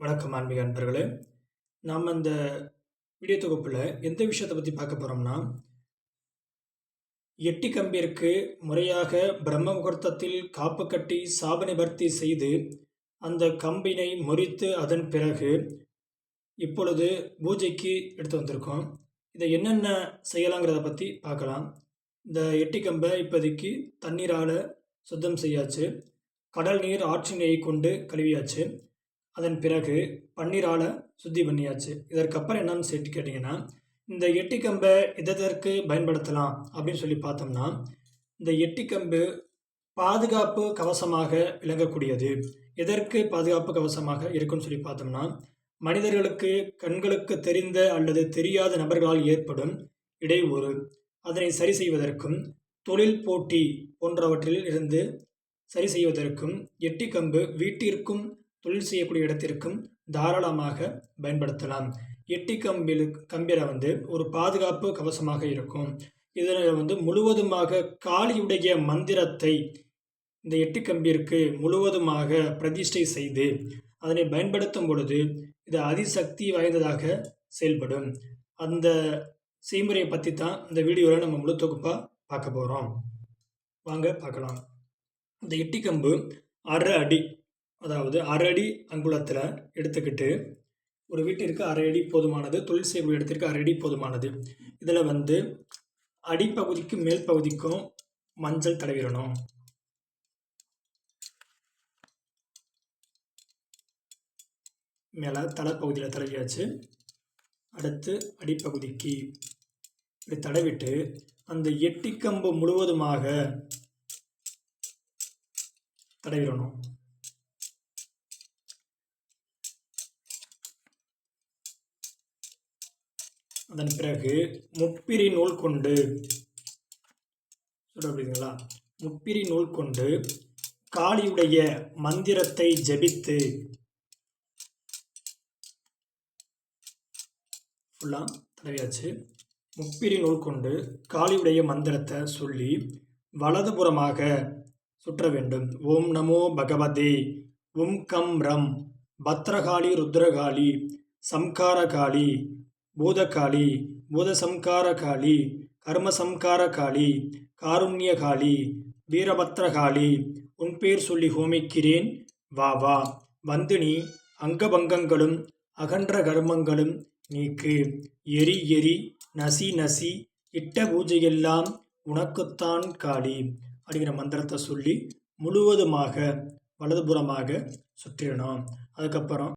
வணக்கம் ஆன்மீக அன்பர்களே. நாம் இந்த வீடியோ தொகுப்பில் எந்த விஷயத்தை பற்றி பார்க்க போகிறோம்னா, எட்டி கம்பிற்கு முறையாக பிரம்ம முகூர்த்தத்தில் காப்பு கட்டி சாப நிவர்த்தி செய்து அந்த கம்பினை முறித்து அதன் பிறகு இப்பொழுது பூஜைக்கு எடுத்து வந்திருக்கோம். இதை என்னென்ன செய்யலாங்கிறத பற்றி பார்க்கலாம். இந்த எட்டி கம்பை இப்போதைக்கு தண்ணீரால் சுத்தம் செய்யாச்சு, கடல் நீர் ஆற்று நெய் கொண்டு கழுவியாச்சு, அதன் பிறகு பன்னீரால் சுத்தி பண்ணியாச்சு. இதற்கப்புறம் என்னன்னு சொல்லிட்டு கேட்டிங்கன்னா, இந்த எட்டி கம்பை எதற்கு பயன்படுத்தலாம் அப்படின்னு சொல்லி பார்த்தோம்னா, இந்த எட்டி கம்பு பாதுகாப்பு கவசமாக விளங்கக்கூடியது. எதற்கு பாதுகாப்பு கவசமாக இருக்குன்னு சொல்லி பார்த்தோம்னா, மனிதர்களுக்கு கண்களுக்கு தெரிந்த அல்லது தெரியாத நபர்களால் ஏற்படும் இடையூறு அதனை சரி செய்வதற்கும், தொழில் போட்டி போன்றவற்றில் இருந்து சரி செய்வதற்கும் எட்டி கம்பு வீட்டிற்கும் தொழில் செய்யக்கூடிய இடத்திற்கும் தாராளமாக பயன்படுத்தலாம். எட்டி கம்பியில் ஒரு பாதுகாப்பு கவசமாக இருக்கும். இதில் முழுவதுமாக காளியுடைய மந்திரத்தை இந்த எட்டி கம்பிற்கு முழுவதுமாக பிரதிஷ்டை செய்து அதனை பயன்படுத்தும் பொழுது இது அதிசக்தி வாய்ந்ததாக செயல்படும். அந்த செய்முறையை பற்றி தான் இந்த வீடியோவில் நம்ம முழு தொகுப்பாக பார்க்க போகிறோம். வாங்க பார்க்கலாம். இந்த எட்டி கம்பு அரை அடி, அதாவது அரை அடி அங்குலத்தில் எடுத்துக்கிட்டு, ஒரு வீட்டிற்கு அரை அடி போதுமானது, தொழில் செய்யக்கூடிய இடத்திற்கு அரை அடி போதுமானது. இதில் அடிப்பகுதிக்கும் மேல் பகுதிக்கும் மஞ்சள் தடவிடணும். மேலே தலைப்பகுதியில் தடவியாச்சு. அடுத்து அடிப்பகுதிக்கு இப்படி தடவிட்டு அந்த எட்டி கம்பு முழுவதுமாக தடவிடணும். அதன் பிறகு முப்பிரி நூல் கொண்டு அப்படிங்களா, முப்பிரி நூல் கொண்டு காளியுடைய மந்திரத்தை ஜபித்து ஃபுல்லாக தடவியாச்சு. முப்பிரி நூல் கொண்டு காளியுடைய மந்திரத்தை சொல்லி வலதுபுறமாக சுற்ற வேண்டும். ஓம் நமோ பகவதே உம் கம் ரம் பத்ரகாளி ருத்ரகாளி சம்காரகாளி பூதகாளி பூதசம்காரகாளி கர்மசம்காரகாளி காருண்யகாளி வீரபத்ரகாளி உன் பேர் சொல்லி ஹோமிக்கிறேன், வா வா வந்து நீ அங்கபங்கங்களும் அகன்ற கர்மங்களும் நீக்கு, எரி எரி நசி நசி இட்ட பூஜையெல்லாம் உனக்குத்தான் காளி அப்படிங்கிற மந்திரத்தை சொல்லி முழுவதுமாக வலதுபுறமாக சுற்றிடணும். அதுக்கப்புறம்